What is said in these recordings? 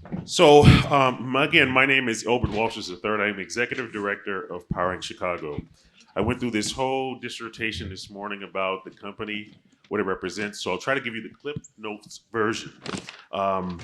Again, my name is Elbert Walters III. I'm Executive Director of Powering Chicago. I went through this whole dissertation this morning about the company, what it represents. So I'll try to give you the Clip Notes version. Um,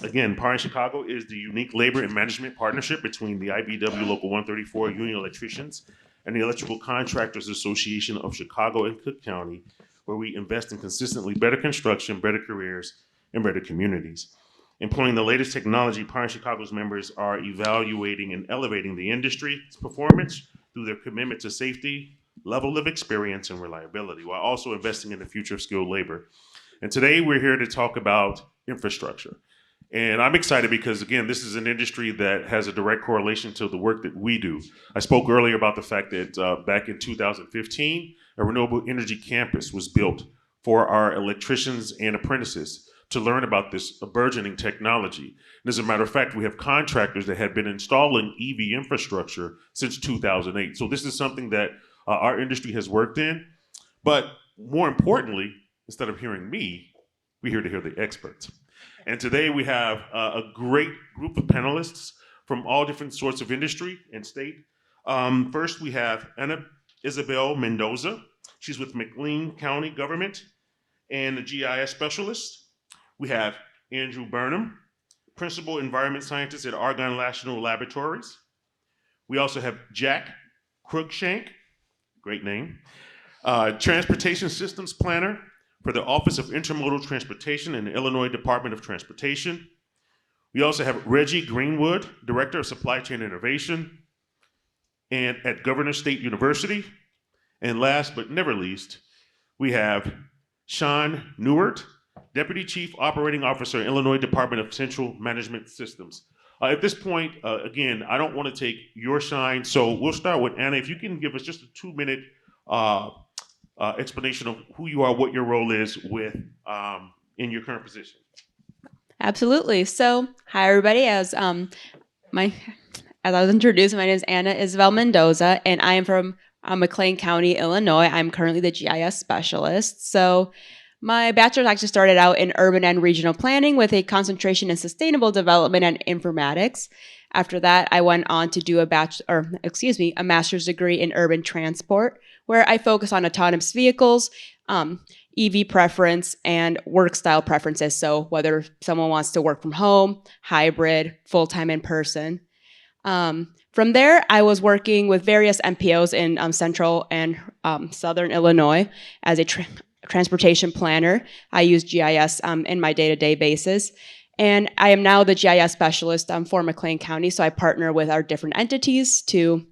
Again, Powering Chicago is the unique labor and management partnership between the IBW Local 134 Union Electricians and the Electrical Contractors Association of Chicago and Cook County, where we invest in consistently better construction, better careers, and better communities. Employing the latest technology, Powering Chicago's members are evaluating and elevating the industry's performance through their commitment to safety, level of experience, and reliability, while also investing in the future of skilled labor. And today we're here to talk about infrastructure. And I'm excited because, again, this is an industry that has a direct correlation to the work that we do. I spoke earlier about the fact that back in 2015, a renewable energy campus was built for our electricians and apprentices to learn about this burgeoning technology. And as a matter of fact, we have contractors that had been installing EV infrastructure since 2008. So this is something that our industry has worked in. But more importantly, instead of hearing me, we're here to hear the experts. And today we have a great group of panelists from all different sorts of industry and state. First, we have Isabel Mendoza. She's with McLean County Government and the GIS specialist. We have Andrew Burnham, Principal Environment Scientist at Argonne National Laboratories. We also have Jack Cruikshank, great name, Transportation Systems Planner for the Office of Intermodal Transportation in the Illinois Department of Transportation. We also have Reggie Greenwood, Director of Supply Chain Innovation and at Governor State University. And last but never least, we have Sean Neuert, Deputy Chief Operating Officer, Illinois Department of Central Management Systems. At this point, again, I don't want to take your shine, so we'll start with Anna. If you can give us just a 2-minute explanation of who you are, what your role is with in your current position. Absolutely. So, hi everybody. As I was introduced, my name is Anna Isabel Mendoza, and I am from McLean County, Illinois. I'm currently the GIS specialist. So, my bachelor's actually started out in urban and regional planning with a concentration in sustainable development and informatics. After that, I went on to do a master's degree in urban transport, where I focus on autonomous vehicles, EV preference, and work style preferences. So whether someone wants to work from home, hybrid, full-time in person. From there, I was working with various MPOs in central and southern Illinois as a transportation planner. I use GIS in my day-to-day basis. And I am now the GIS specialist for McLean County. So I partner with our different entities to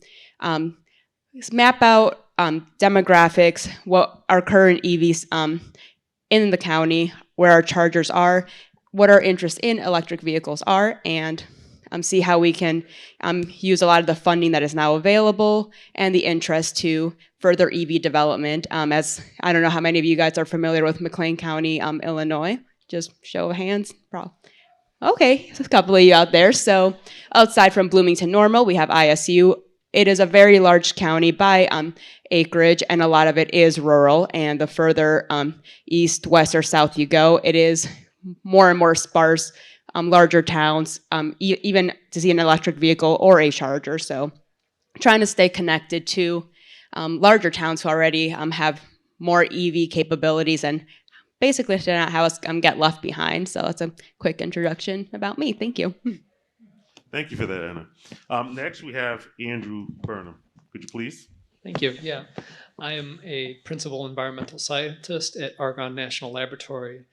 map out demographics, what our current EVs in the county, where our chargers are, what our interests in electric vehicles are, and see how we can use a lot of the funding that is now available and the interest to further EV development. As I don't know how many of you guys are familiar with McLean County, Illinois. Just show of hands. Okay, there's a couple of you out there. So outside from Bloomington Normal, we have ISU. It is a very large county by acreage, and a lot of it is rural. And the further east, west, or south you go, it is more and more sparse, larger towns, even to see an electric vehicle or a charger. So trying to stay connected to larger towns who already have more EV capabilities and basically to not have us get left behind. So that's a quick introduction about me. Thank you. Thank you for that, Anna. Next, we have Andrew Burnham. Could you please? Thank you. Yeah, I am a principal environmental scientist at Argonne National Laboratory.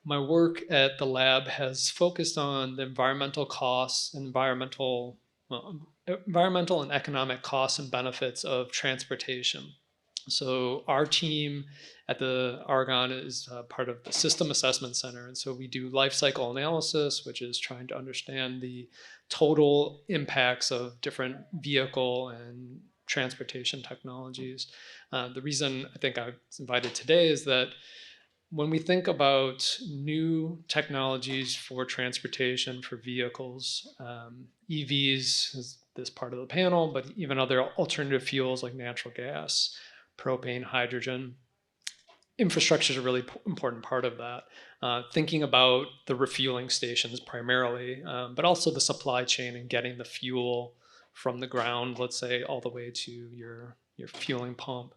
My work at the lab has focused on the environmental costs, environmental and economic costs and benefits of transportation. So our team at the Argonne is part of the System Assessment Center. And so we do life cycle analysis, which is trying to understand the total impacts of different vehicle and transportation technologies. The reason I think I was invited today is that when we think about new technologies for transportation for vehicles, EVs is this part of the panel, but even other alternative fuels like natural gas, propane, hydrogen. infrastructure is a really important part of that. Thinking about the refueling stations primarily, but also the supply chain and getting the fuel from the ground, let's say, all the way to your fueling pump.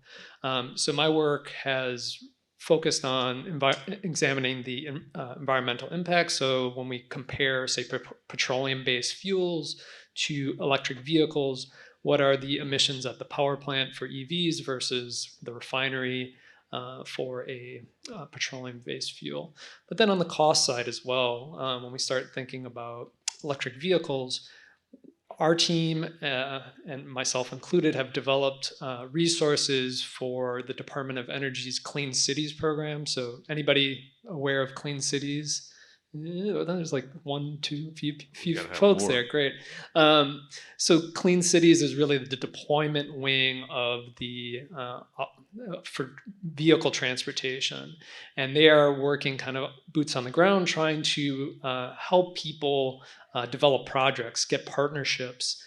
So my work has focused on examining the environmental impact. So when we compare, say, petroleum-based fuels to electric vehicles, what are the emissions at the power plant for EVs versus the refinery for a petroleum-based fuel? But then on the cost side as well, when we start thinking about electric vehicles, our team, and myself included, have developed resources for the Department of Energy's Clean Cities program. So anybody aware of Clean Cities? Yeah, there's like few folks there. Great. So Clean Cities is really the deployment wing of the for vehicle transportation, and they are working kind of boots on the ground, trying to help people develop projects, get partnerships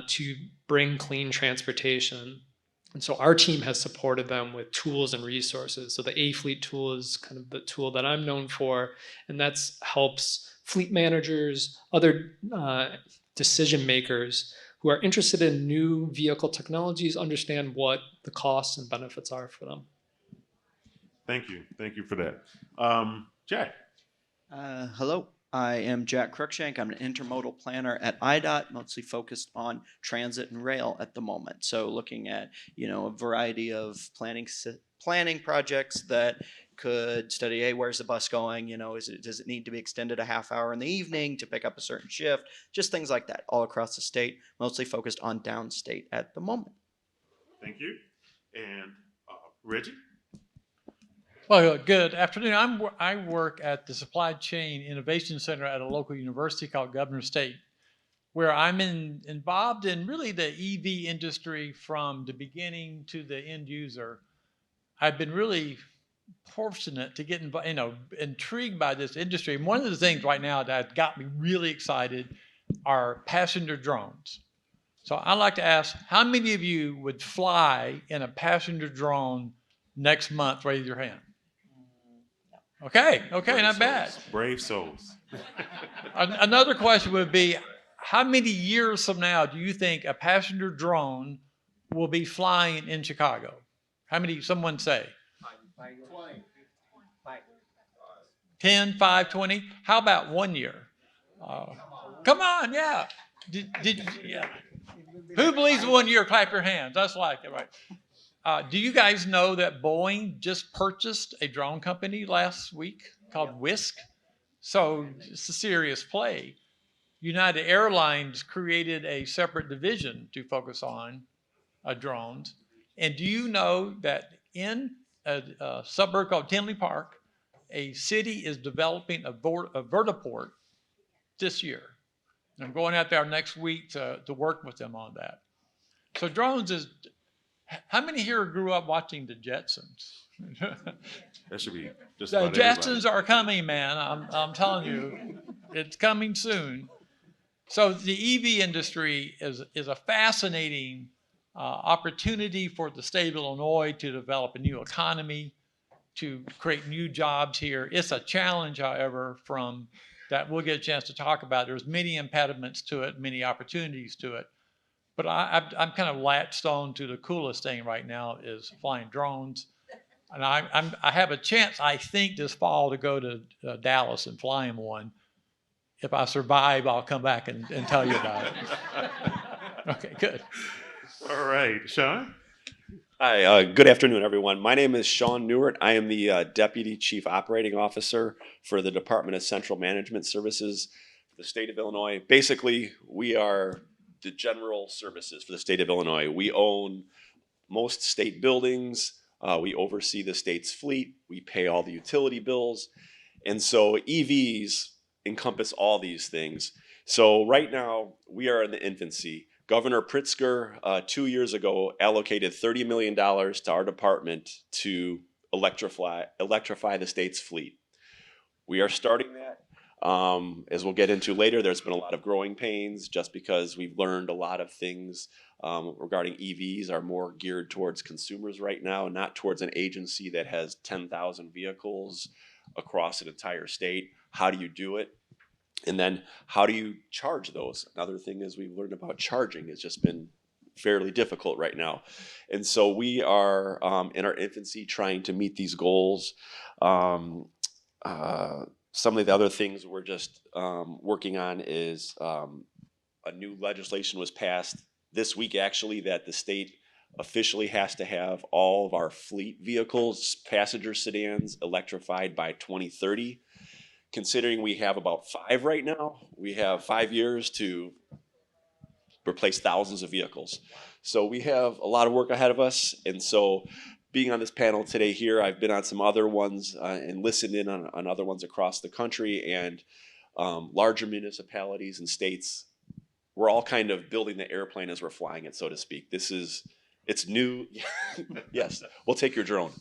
to bring clean transportation. And so our team has supported them with tools and resources. So the A-Fleet tool is kind of the tool that I'm known for, and that helps fleet managers, other decision makers who are interested in new vehicle technologies understand what the costs and benefits are for them. Thank you. Thank you for that. Jack. Hello. I am Jack Cruikshank. I'm an intermodal planner at IDOT, mostly focused on transit and rail at the moment. So looking at, a variety of planning projects that could study, hey, where's the bus going? Does it need to be extended a half hour in the evening to pick up a certain shift? Just things like that all across the state, mostly focused on downstate at the moment. Thank you. And Reggie? Well, good afternoon. I work at the Supply Chain Innovation Center at a local university called Governor State, where I'm involved in really the EV industry from the beginning to the end user. I've been really fortunate to get intrigued by this industry. And one of the things right now that got me really excited are passenger drones. So I'd like to ask, how many of you would fly in a passenger drone next month? Raise your hand. Okay, not bad. Brave souls. Another question would be, how many years from now do you think a passenger drone will be flying in Chicago? How many, someone say? 20. 10, 5, 20? How about 1 year? Come on, yeah. Yeah. Who believes 1 year? Clap your hands. That's like it, right? Do you guys know that Boeing just purchased a drone company last week called Whisk? So it's a serious play. United Airlines created a separate division to focus on drones. And do you know that in a suburb called Tinley Park, a city is developing a vertiport this year? And I'm going out there next week to work with them on that. So drones is... How many here grew up watching the Jetsons? That should be just The about Jetsons are coming, man. I'm telling you, it's coming soon. So the EV industry is a fascinating opportunity for the state of Illinois to develop a new economy, to create new jobs here. It's a challenge, however, from that we'll get a chance to talk about. There's many impediments to it, many opportunities to it. But I'm kind of latched on to the coolest thing right now is flying drones. And I have a chance, I think, this fall to go to Dallas and fly in one. If I survive, I'll come back and tell you about it. Okay, good. All right. Sean? Hi, good afternoon, everyone. My name is Sean Neuert. I am the Deputy Chief Operating Officer for the Department of Central Management Services for the state of Illinois. Basically, we are the general services for the state of Illinois. We own most state buildings. We oversee the state's fleet. We pay all the utility bills. And so EVs encompass all these things. So right now, we are in the infancy. Governor Pritzker, 2 years ago, allocated $30 million to our department to electrify the state's fleet. We are starting that. As we'll get into later, there's been a lot of growing pains just because we've learned a lot of things regarding EVs are more geared towards consumers right now, not towards an agency that has 10,000 vehicles across an entire state. How do you do it? And then how do you charge those? Another thing is we've learned about charging has just been fairly difficult right now. And so we are in our infancy trying to meet these goals. Some of the other things we're just working on is a new legislation was passed this week actually that the state officially has to have all of our fleet vehicles, passenger sedans, electrified by 2030. Considering we have about 5 right now, we have 5 years to replace thousands of vehicles. So we have a lot of work ahead of us. And so being on this panel today here, I've been on some other ones and listened in on other ones across the country, and larger municipalities and states, we're all kind of building the airplane as we're flying it, so to speak. It's new. Yes, we'll take your drone.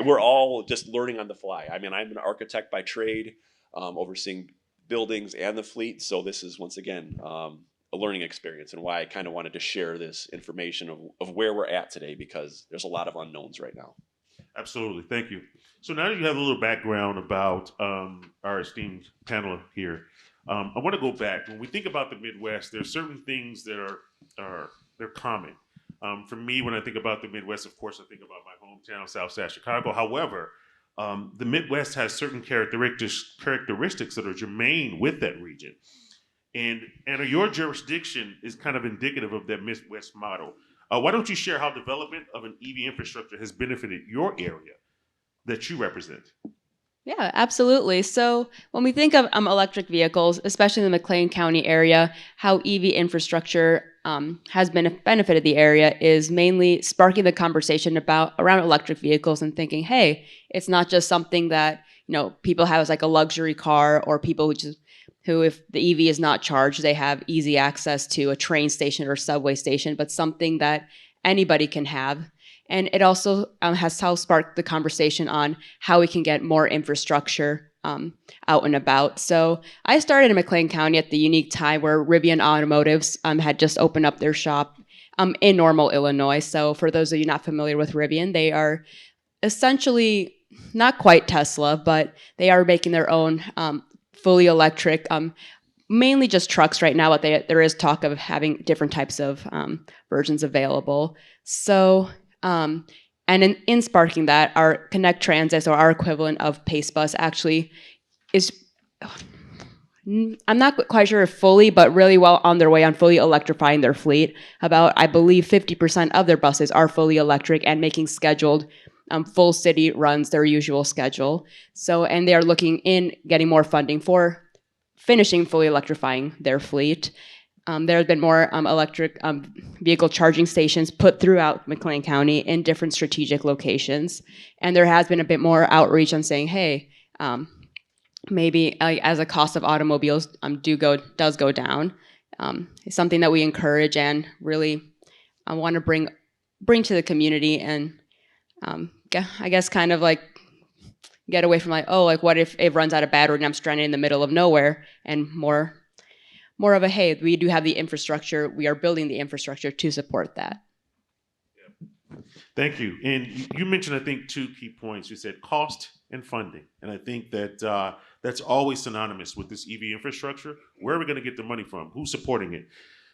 We're all just learning on the fly. I mean, I'm an architect by trade, overseeing buildings and the fleet. So this is, once again, a learning experience, and why I kind of wanted to share this information of where we're at today, because there's a lot of unknowns right now. Absolutely. Thank you. So now that you have a little background about our esteemed panel here, I want to go back. When we think about the Midwest, there are certain things that they're common. For me, when I think about the Midwest, of course, I think about my hometown, Southside Chicago. However, the Midwest has certain characteristics that are germane with that region. And your jurisdiction is kind of indicative of that Midwest model. Why don't you share how development of an EV infrastructure has benefited your area that you represent? Yeah, absolutely. So when we think of electric vehicles, especially in the McLean County area, how EV infrastructure has benefited the area is mainly sparking the conversation around electric vehicles and thinking, hey, it's not just something that people have as like a luxury car, or people who if the EV is not charged, they have easy access to a train station or subway station, but something that anybody can have. And it also has helped spark the conversation on how we can get more infrastructure out and about. So I started in McLean County at the unique time where Rivian Automotives had just opened up their shop in Normal, Illinois. So for those of you not familiar with Rivian, they are essentially not quite Tesla, but they are making their own fully electric, mainly just trucks right now, but there is talk of having different types of versions available. So and in sparking that, our Connect Transit, or our equivalent of Pace Bus, actually is, I'm not quite sure if fully, but really well on their way on fully electrifying their fleet. About, I believe, 50% of their buses are fully electric and making scheduled full city runs their usual schedule. So, and they are looking in getting more funding for finishing fully electrifying their fleet. There have been more electric vehicle charging stations put throughout McLean County in different strategic locations. And there has been a bit more outreach on saying, hey, maybe as a cost of automobiles does go down, it's something that we encourage and really want to bring to the community, and I guess kind of like get away from what if it runs out of battery and I'm stranded in the middle of nowhere, and more of a, hey, we do have the infrastructure, we are building the infrastructure to support that. Thank you. And you mentioned, I think, 2 key points. You said cost and funding. And I think that that's always synonymous with this EV infrastructure. Where are we going to get the money from? Who's supporting it?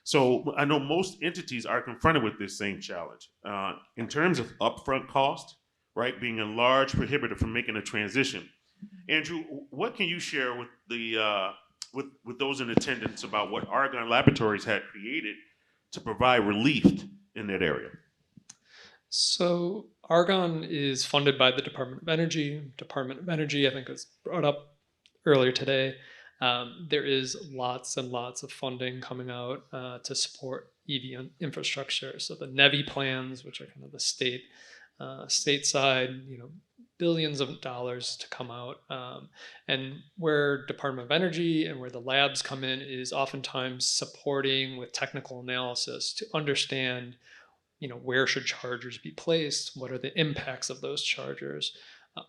So I know most entities are confronted with this same challenge. In terms of upfront cost, right, being a large prohibitor for making a transition. Andrew, what can you share with the with those in attendance about what Argonne Laboratories had created to provide relief in that area? So Argonne is funded by the Department of Energy. Department of Energy, I think, was brought up earlier today. There is lots and lots of funding coming out to support EV infrastructure. So the NEVI plans, which are kind of the state side, billions of dollars to come out. And where Department of Energy and where the labs come in is oftentimes supporting with technical analysis to understand, where should chargers be placed? What are the impacts of those chargers?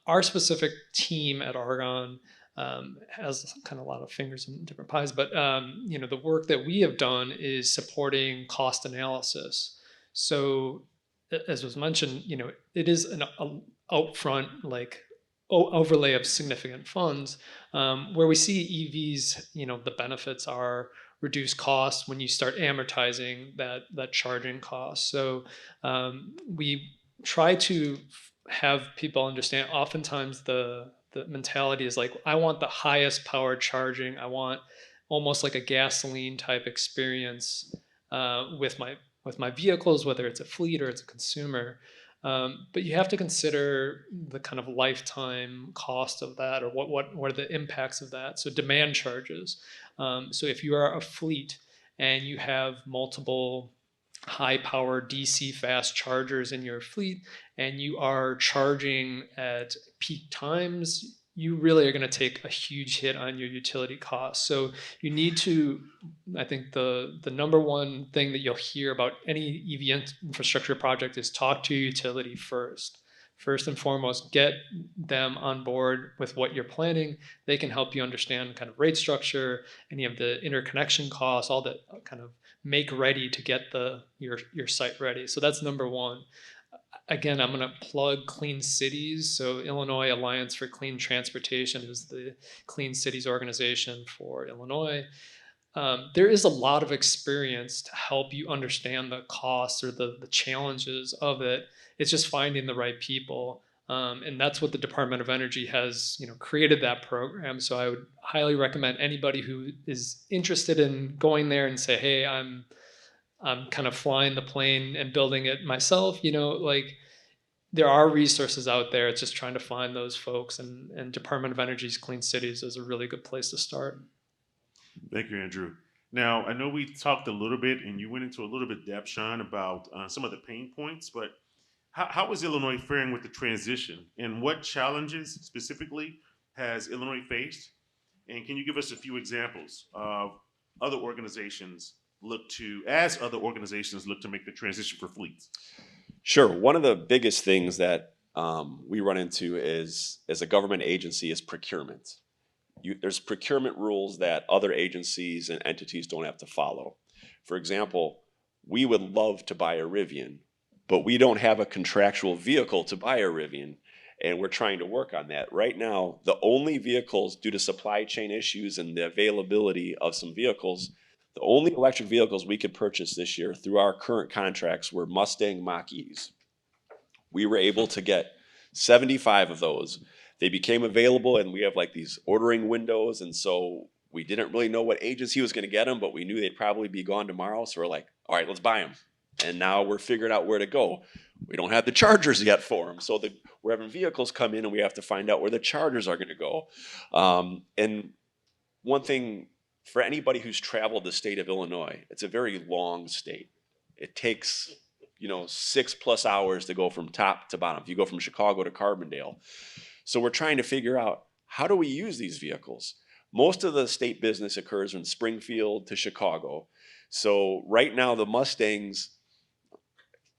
Our specific team at Argonne has kind of a lot of fingers in different pies. But the work that we have done is supporting cost analysis. So, as was mentioned, it is an upfront overlay of significant funds, where we see EVs. The benefits are reduced costs when you start amortizing that charging cost. So we try to have people understand. Oftentimes the mentality is like, I want the highest power charging. I want almost like a gasoline type experience with my vehicles, whether it's a fleet or it's a consumer. But you have to consider the kind of lifetime cost of that, or what are the impacts of that. So demand charges. So if you are a fleet and you have multiple high power DC fast chargers in your fleet and you are charging at peak times, you really are going to take a huge hit on your utility costs. So you need to, I think the number one thing that you'll hear about any EV infrastructure project is talk to your utility first. First and foremost, get them on board with what you're planning. They can help you understand kind of rate structure, any of the interconnection costs, all that kind of make ready to get your site ready. So that's number one. Again, I'm going to plug Clean Cities. So Illinois Alliance for Clean Transportation is the Clean Cities organization for Illinois. There is a lot of experience to help you understand the costs or the challenges of it. It's just finding the right people. And that's what the Department of Energy has, created that program. So I would highly recommend anybody who is interested in going there and say, hey, I'm kind of flying the plane and building it myself, there are resources out there. It's just trying to find those folks, and Department of Energy's Clean Cities is a really good place to start. Thank you, Andrew. Now, I know we talked a little bit, and you went into a little bit depth, Sean, about some of the pain points, but how is Illinois faring with the transition, and what challenges specifically has Illinois faced? And can you give us a few examples of other organizations look to make the transition for fleets? Sure. One of the biggest things that we run into as a government agency is procurement. There's procurement rules that other agencies and entities don't have to follow. For example, we would love to buy a Rivian, but we don't have a contractual vehicle to buy a Rivian, and we're trying to work on that. Right now, the only vehicles, due to supply chain issues and the availability of some vehicles, the only electric vehicles we could purchase this year through our current contracts were Mustang Mach-E's. We were able to get 75 of those. They became available, and we have these ordering windows, and so we didn't really know what agency was going to get them, but we knew they'd probably be gone tomorrow, so we're like, all right, let's buy them. And now we're figuring out where to go. We don't have the chargers yet for them, so we're having vehicles come in, and we have to find out where the chargers are going to go. And one thing, for anybody who's traveled the state of Illinois, it's a very long state. It takes 6+ hours to go from top to bottom. If you go from Chicago to Carbondale. So we're trying to figure out, how do we use these vehicles? Most of the state business occurs from Springfield to Chicago. So right now the Mustangs,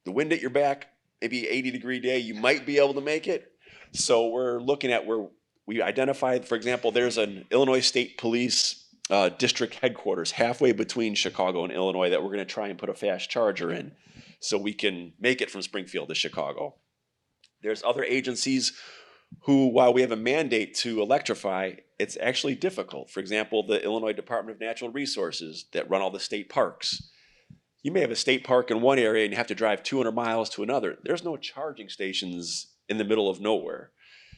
the wind at your back, maybe 80-degree day, you might be able to make it. So we're looking at where we identified, for example, there's an Illinois State Police district headquarters halfway between Chicago and Illinois that we're going to try and put a fast charger in so we can make it from Springfield to Chicago. There's other agencies who, while we have a mandate to electrify, it's actually difficult. For example, the Illinois Department of Natural Resources that run all the state parks. You may have a state park in one area and you have to drive 200 miles to another. There's no charging stations in the middle of nowhere.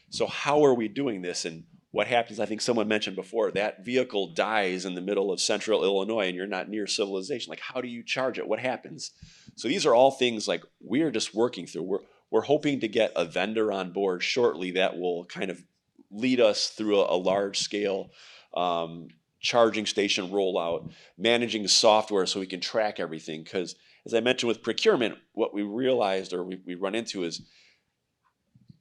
So how are we doing this? And what happens, I think someone mentioned before, that vehicle dies in the middle of central Illinois and you're not near civilization. How do you charge it? What happens? So these are all things we're just working through. We're hoping to get a vendor on board shortly that will kind of lead us through a large scale charging station rollout, managing software so we can track everything. Because as I mentioned with procurement, what we realized or we run into is,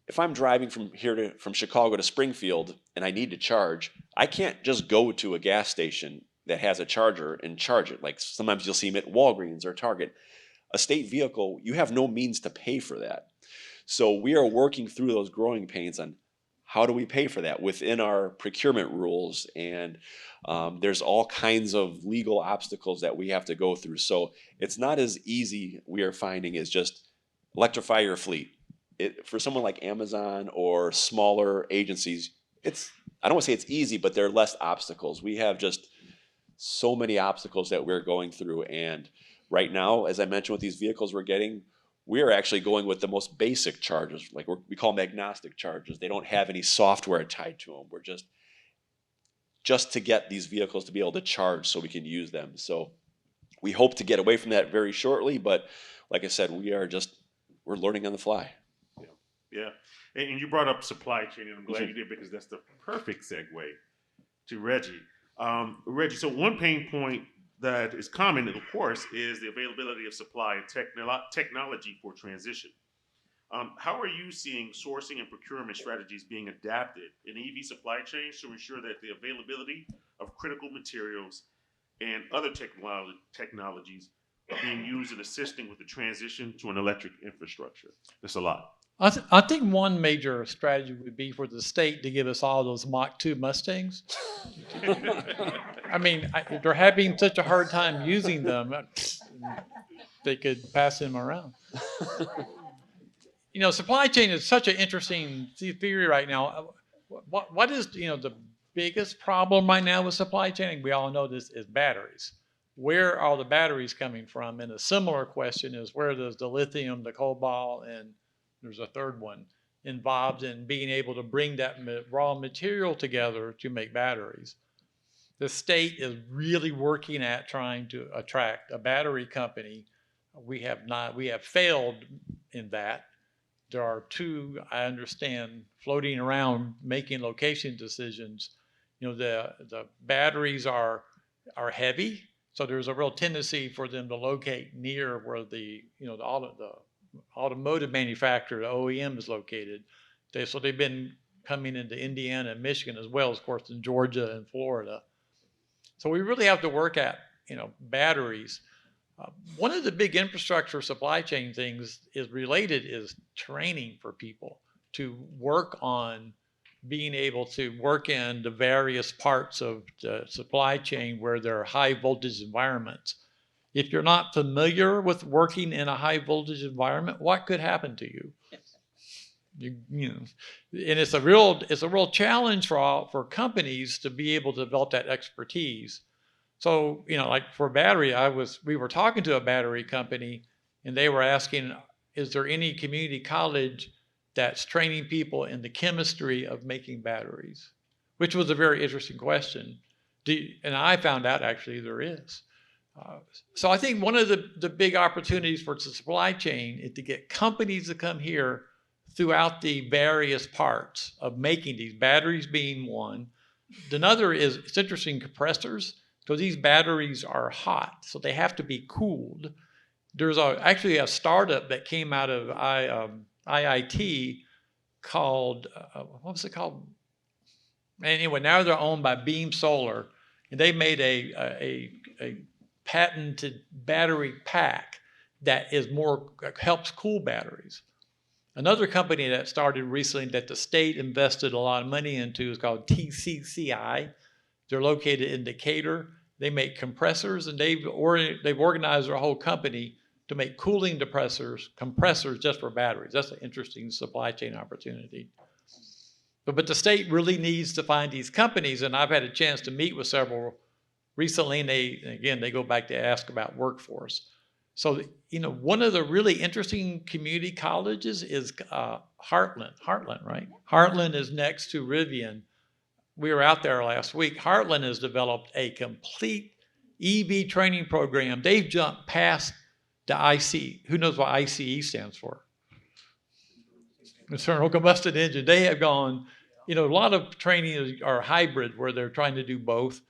if I'm driving from Chicago to Springfield and I need to charge, I can't just go to a gas station that has a charger and charge it. Sometimes you'll see them at Walgreens or Target. A state vehicle, you have no means to pay for that. So we are working through those growing pains on how do we pay for that within our procurement rules? And there's all kinds of legal obstacles that we have to go through. So it's not as easy, we are finding, as just electrify your fleet. For someone like Amazon or smaller agencies, I don't want to say it's easy, but there are less obstacles. We have just so many obstacles that we're going through. And right now, as I mentioned, with these vehicles we're getting, we are actually going with the most basic chargers, like we call them agnostic chargers. They don't have any software tied to them. We're just to get these vehicles to be able to charge so we can use them. So we hope to get away from that very shortly, but like I said, we're learning on the fly. Yeah. And you brought up supply chain, and I'm glad you did, because that's the perfect segue to Reggie. Reggie, so one pain point that is common, of course, is the availability of supply and technology for transition. How are you seeing sourcing and procurement strategies being adapted in EV supply chains to ensure that the availability of critical materials and other technologies are being used in assisting with the transition to an electric infrastructure? That's a lot. I think one major strategy would be for the state to give us all those Mach 2 Mustangs. I mean, they're having such a hard time using them, they could pass them around. Supply chain is such an interesting theory right now. What is, the biggest problem right now with supply chain? We all know this is batteries. Where are the batteries coming from? And a similar question is, where does the lithium, the cobalt, and there's a third one involved in being able to bring that raw material together to make batteries? The state is really working at trying to attract a battery company. We have failed in that. There are two, I understand, floating around making location decisions. The batteries are heavy, so there's a real tendency for them to locate near where the automotive manufacturer, the OEM, is located. So they've been coming into Indiana and Michigan, as well as, of course, in Georgia and Florida. So we really have to work at, batteries. One of the big infrastructure supply chain things is training for people to work on being able to work in the various parts of the supply chain where there are high voltage environments. If you're not familiar with working in a high voltage environment, what could happen to you? And it's a real challenge for companies to be able to develop that expertise. So, like for battery, we were talking to a battery company, and they were asking, is there any community college that's training people in the chemistry of making batteries? Which was a very interesting question. And I found out actually there is. So I think one of the big opportunities for the supply chain is to get companies to come here throughout the various parts of making these, batteries being one. Another is, it's interesting, compressors, because these batteries are hot, so they have to be cooled. There's actually a startup that came out of IIT called, what was it called? Anyway, now they're owned by Beam Solar, and they made a patented battery pack that helps cool batteries. Another company that started recently that the state invested a lot of money into is called TCCI. They're located in Decatur. They make compressors, and they've organized their whole company to make cooling compressors just for batteries. That's an interesting supply chain opportunity. But the state really needs to find these companies, and I've had a chance to meet with several recently, and they go back to ask about workforce. So, one of the really interesting community colleges is Heartland, right? Heartland is next to Rivian. We were out there last week. Heartland has developed a complete EV training program. They've jumped past the IC. Who knows what ICE stands for? Internal combustion engine. They have gone, a lot of training are hybrid where they're trying to do both.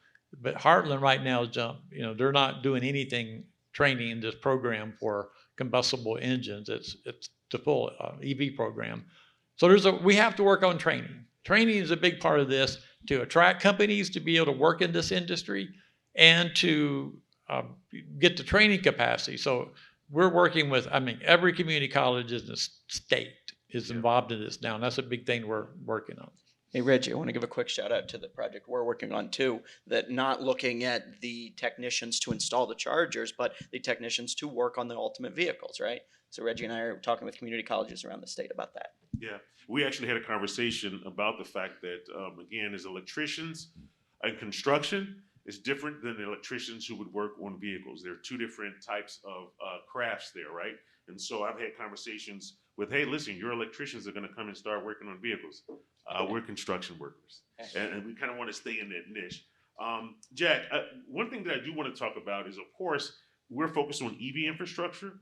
But Heartland right now has jumped. They're not doing anything training in this program for combustible engines. It's the full EV program. So we have to work on training. Training is a big part of this to attract companies to be able to work in this industry and to get the training capacity. So we're working with, every community college in the state is involved in this now, and that's a big thing we're working on. Hey, Reggie, I want to give a quick shout out to the project we're working on too, that not looking at the technicians to install the chargers, but the technicians to work on the ultimate vehicles, right? So Reggie and I are talking with community colleges around the state about that. Yeah, we actually had a conversation about the fact that, again, as electricians and construction is different than the electricians who would work on vehicles. There are two different types of crafts there, right? And so I've had conversations with, hey, listen, your electricians are going to come and start working on vehicles. We're construction workers, and we kind of want to stay in that niche. Jack, one thing that I do want to talk about is, of course, we're focused on EV infrastructure,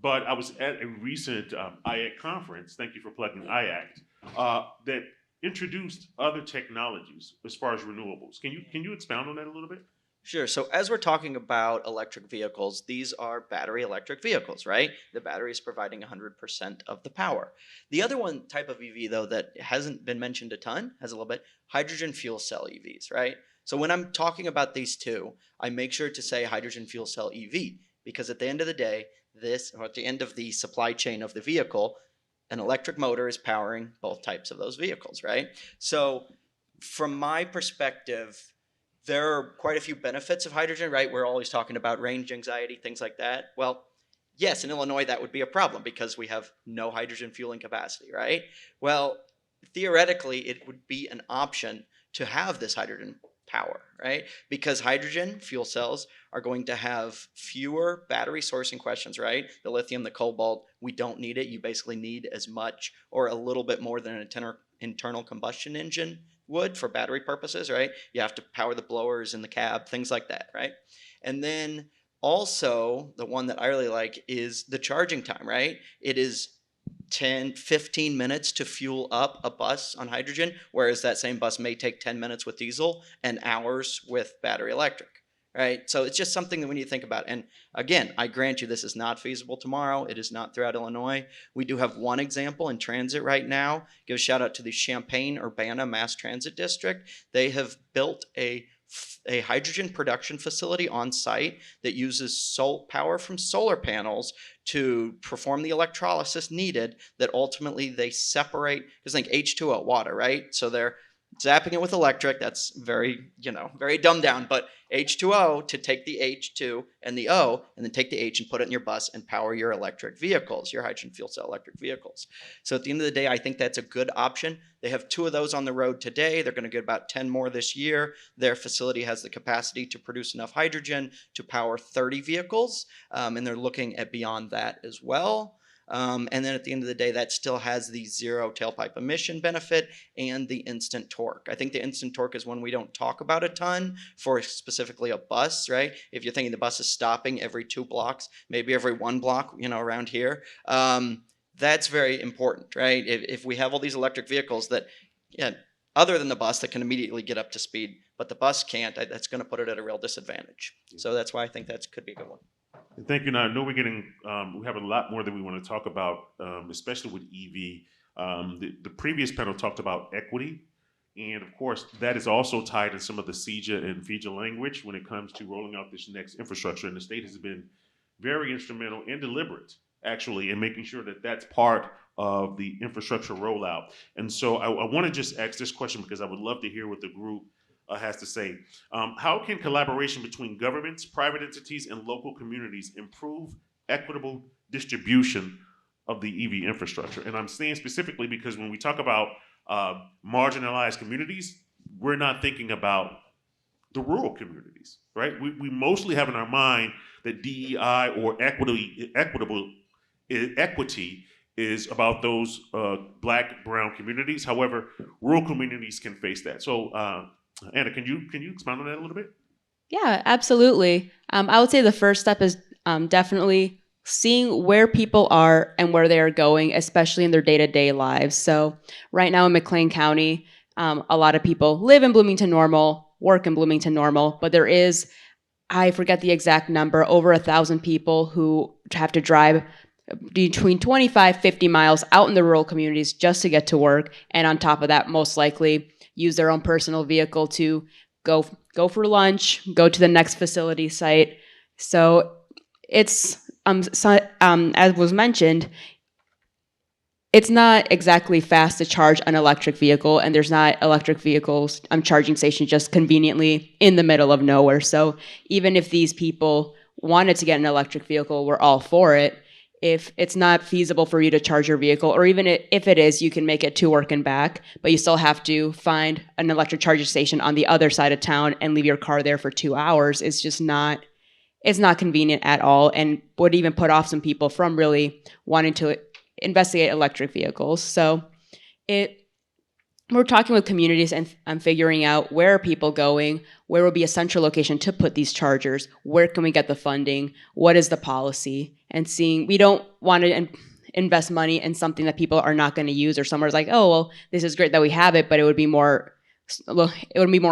but I was at a recent IAC conference, thank you for plugging IAC, that introduced other technologies as far as renewables. Can you expound on that a little bit? Sure. So as we're talking about electric vehicles, these are battery electric vehicles, right? The battery is providing 100% of the power. The other one type of EV, though, that hasn't been mentioned a ton, has a little bit, hydrogen fuel cell EVs, right? So when I'm talking about these two, I make sure to say hydrogen fuel cell EV, because at the end of the day, at the end of the supply chain of the vehicle, an electric motor is powering both types of those vehicles, right? So from my perspective, there are quite a few benefits of hydrogen, right? We're always talking about range anxiety, things like that. Well, yes, in Illinois, that would be a problem because we have no hydrogen fueling capacity, right? Well, theoretically, it would be an option to have this hydrogen power, right? Because hydrogen fuel cells are going to have fewer battery sourcing questions, right? The lithium, the cobalt, we don't need it. You basically need as much or a little bit more than an internal combustion engine would for battery purposes, right? You have to power the blowers in the cab, things like that, right? And then also the one that I really like is the charging time, right? It is 10, 15 minutes to fuel up a bus on hydrogen, whereas that same bus may take 10 minutes with diesel and hours with battery electric, right? So it's just something that we need to think about. And again, I grant you this is not feasible tomorrow. It is not throughout Illinois. We do have one example in transit right now. Give a shout out to the Champaign-Urbana Mass Transit District. They have built a hydrogen production facility on site that uses power from solar panels to perform the electrolysis needed that ultimately they separate, because think H2O, water, right? So they're zapping it with electric. That's very, very dumbed down, but H2O to take the H2 and the O and then take the H and put it in your bus and power your electric vehicles, your hydrogen fuel cell electric vehicles. So at the end of the day, I think that's a good option. They have 2 of those on the road today. They're going to get about 10 more this year. Their facility has the capacity to produce enough hydrogen to power 30 vehicles, and they're looking at beyond that as well. And then at the end of the day, that still has the 0 tailpipe emission benefit and the instant torque. I think the instant torque is one we don't talk about a ton for specifically a bus, right? If you're thinking the bus is stopping every 2 blocks, maybe every 1 block, around here, that's very important, right? If we have all these electric vehicles that, other than the bus that can immediately get up to speed, but the bus can't, that's going to put it at a real disadvantage. So that's why I think that could be a good one. Thank you. Now, I know we're getting, we have a lot more that we want to talk about, especially with EV. The previous panel talked about equity. And of course, that is also tied in some of the CEJA and FEJA language when it comes to rolling out this next infrastructure. And the state has been very instrumental and deliberate, actually, in making sure that that's part of the infrastructure rollout. And so I want to just ask this question because I would love to hear what the group has to say. How can collaboration between governments, private entities, and local communities improve equitable distribution of the EV infrastructure? And I'm saying specifically because when we talk about marginalized communities, we're not thinking about the rural communities, right? We mostly have in our mind that DEI or equity is about those Black, brown communities. However, rural communities can face that. So, Anna, can you expound on that a little bit? Yeah, absolutely. I would say the first step is definitely seeing where people are and where they are going, especially in their day-to-day lives. So right now in McLean County, a lot of people live in Bloomington Normal, work in Bloomington Normal, but there is, I forget the exact number, over 1,000 people who have to drive between 25, 50 miles out in the rural communities just to get to work. And on top of that, most likely use their own personal vehicle to go for lunch, go to the next facility site. So it's, as was mentioned, it's not exactly fast to charge an electric vehicle, and there's not electric vehicles charging stations just conveniently in the middle of nowhere. So even if these people wanted to get an electric vehicle, we're all for it. If it's not feasible for you to charge your vehicle, or even if it is, you can make it to work and back, but you still have to find an electric charging station on the other side of town and leave your car there for 2 hours. It's not convenient at all, and would even put off some people from really wanting to investigate electric vehicles. So we're talking with communities and I'm figuring out where are people going, where will be a central location to put these chargers, where can we get the funding, what is the policy, and seeing, we don't want to invest money in something that people are not going to use, or somewhere's like, oh, well, this is great that we have it, but it would be more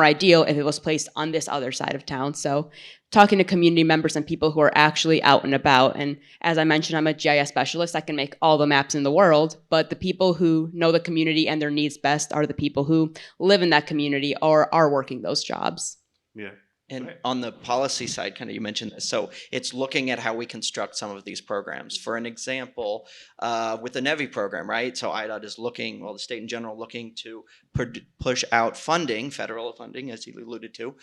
ideal if it was placed on this other side of town. So talking to community members and people who are actually out and about. And as I mentioned, I'm a GIS specialist. I can make all the maps in the world, but the people who know the community and their needs best are the people who live in that community or are working those jobs. Yeah. And on the policy side, kind of you mentioned this, so it's looking at how we construct some of these programs. For an example, with the NEVI program, right? So IDOT is looking, well, the state in general looking to push out funding, federal funding, as you alluded to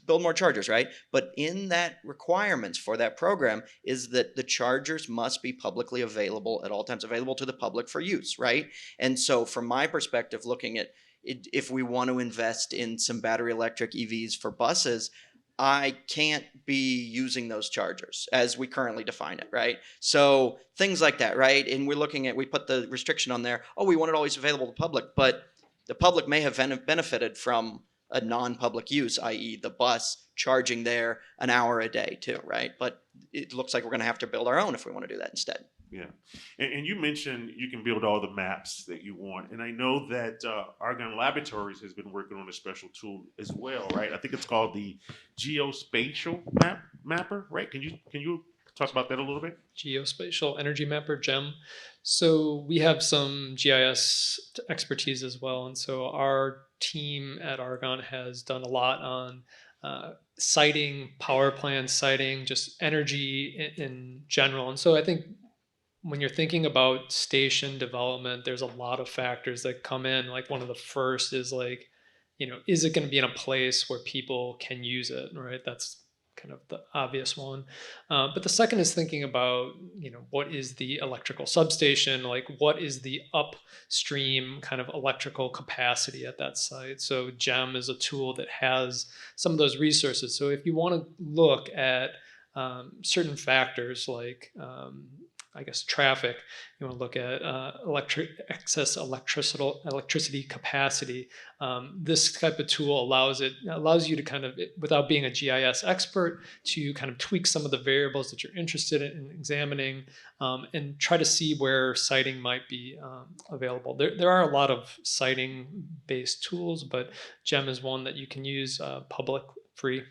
build more chargers, right? But in that requirements for that program is that the chargers must be publicly available at all times, available to the public for use, right? And so from my perspective, looking at if we want to invest in some battery electric EVs for buses, I can't be using those chargers as we currently define it, right? So things like that, right? And we put the restriction on there, oh, we want it always available to the public, but the public may have benefited from a non-public use, i.e. the bus charging there an hour a day too, right? But it looks like we're going to have to build our own if we want to do that instead. Yeah. And you mentioned you can build all the maps that you want. And I know that Argonne Laboratories has been working on a special tool as well, right? I think it's called the Geospatial Mapper, right? Can you talk about that a little bit? Geospatial Energy Mapper, GEM. So we have some GIS expertise as well. And so our team at Argonne has done a lot on siting, power plants, siting, just energy in general. And so I think when you're thinking about station development, there's a lot of factors that come in. Like one of the first is like, is it going to be in a place where people can use it, right? That's kind of the obvious one. But the second is thinking about, what is the electrical substation? Like what is the upstream kind of electrical capacity at that site? So GEM is a tool that has some of those resources. So if you want to look at certain factors like, I guess traffic, you want to look at excess electricity capacity. This type of tool allows you to kind of, without being a GIS expert, to kind of tweak some of the variables that you're interested in examining and try to see where siting might be available. There are a lot of siting-based tools, but GEM is one that you can use public, free.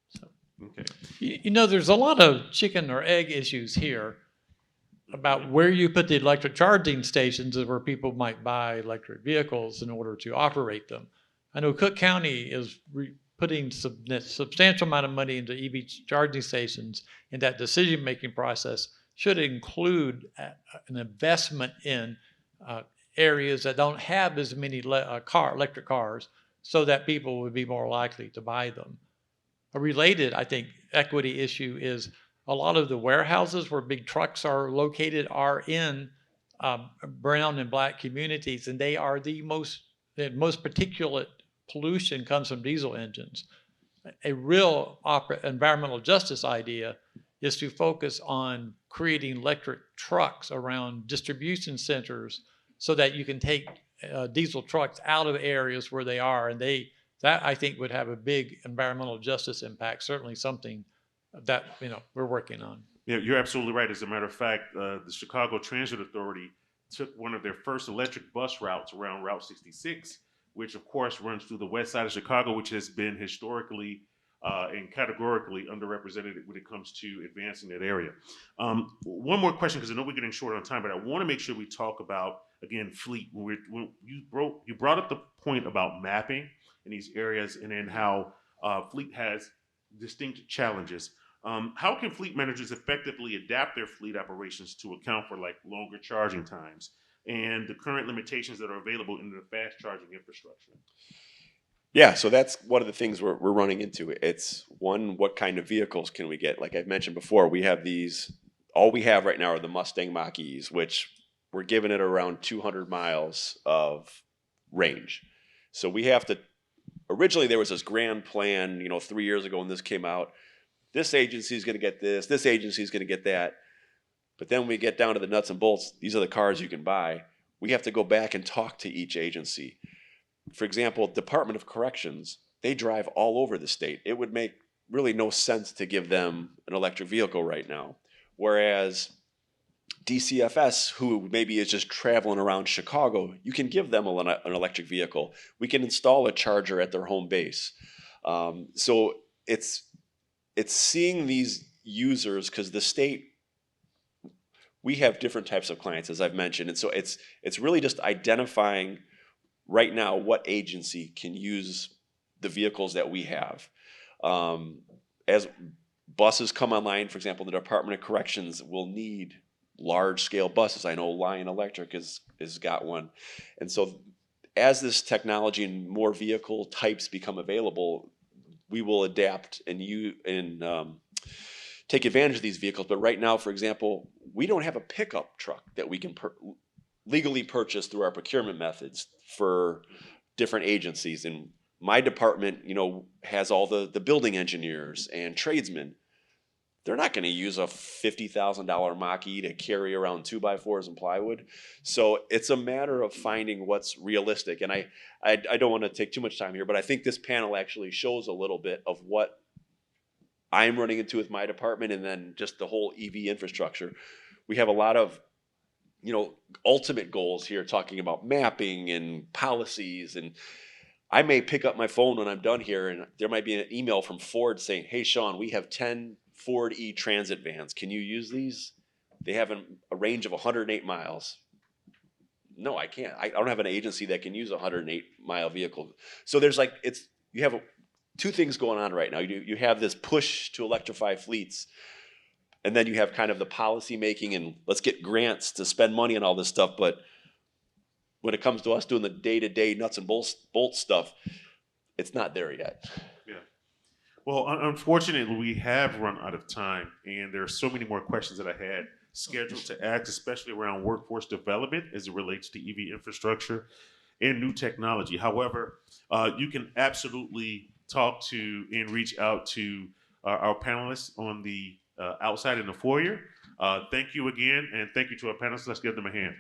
So. Okay. There's a lot of chicken or egg issues here about where you put the electric charging stations is where people might buy electric vehicles in order to operate them. I know Cook County is putting substantial amount of money into EV charging stations, and that decision-making process should include an investment in areas that don't have as many electric cars so that people would be more likely to buy them. A related, I think, equity issue is a lot of the warehouses where big trucks are located are in brown and black communities, and they are the most particulate pollution comes from diesel engines. A real environmental justice idea is to focus on creating electric trucks around distribution centers so that you can take diesel trucks out of areas where they are, and that I think would have a big environmental justice impact, certainly something that we're working on. Yeah, you're absolutely right. As a matter of fact, the Chicago Transit Authority took one of their first electric bus routes around Route 66, which of course runs through the west side of Chicago, which has been historically and categorically underrepresented when it comes to advancing that area. One more question, because I know we're getting short on time, but I want to make sure we talk about, again, fleet. When you brought up the point about mapping in these areas and then how fleet has distinct challenges. How can fleet managers effectively adapt their fleet operations to account for like longer charging times and the current limitations that are available in the fast charging infrastructure? Yeah, so that's one of the things we're running into. It's one, what kind of vehicles can we get? Like I've mentioned before, we have these, all we have right now are the Mustang Mach-E's, which we're giving it around 200 miles of range. So we have to, originally there was this grand plan, 3 years ago when this came out, this agency is going to get this agency is going to get that. But then when we get down to the nuts and bolts, these are the cars you can buy. We have to go back and talk to each agency. For example, Department of Corrections, they drive all over the state. It would make really no sense to give them an electric vehicle right now. Whereas DCFS, who maybe is just traveling around Chicago, you can give them an electric vehicle. We can install a charger at their home base. So it's seeing these users, because the state, we have different types of clients, as I've mentioned. And so it's really just identifying right now what agency can use the vehicles that we have. As buses come online, for example, the Department of Corrections will need large scale buses. I know Lion Electric has got one. And so as this technology and more vehicle types become available, we will adapt and take advantage of these vehicles. But right now, for example, we don't have a pickup truck that we can legally purchase through our procurement methods for different agencies. And my department, has all the building engineers and tradesmen. They're not going to use a $50,000 Mach-E to carry around 2x4s and plywood. So it's a matter of finding what's realistic. And I don't want to take too much time here, but I think this panel actually shows a little bit of what I'm running into with my department, and then just the whole EV infrastructure. We have a lot of ultimate goals here, talking about mapping and policies. And I may pick up my phone when I'm done here, and there might be an email from Ford saying, "Hey, Sean, we have 10 Ford E-Transit vans. Can you use these? They have a range of 108 miles." No, I can't. I don't have an agency that can use a 108-mile vehicle. So there's you have two things going on right now. You have this push to electrify fleets, and then you have kind of the policy making and let's get grants to spend money on all this stuff. But when it comes to us doing the day-to-day nuts and bolts stuff, it's not there yet. Yeah. Well, unfortunately, we have run out of time, and there are so many more questions that I had scheduled to ask, especially around workforce development as it relates to EV infrastructure and new technology. However, you can absolutely talk to and reach out to our panelists on the outside in the foyer. Thank you again, and thank you to our panelists. Let's give them a hand.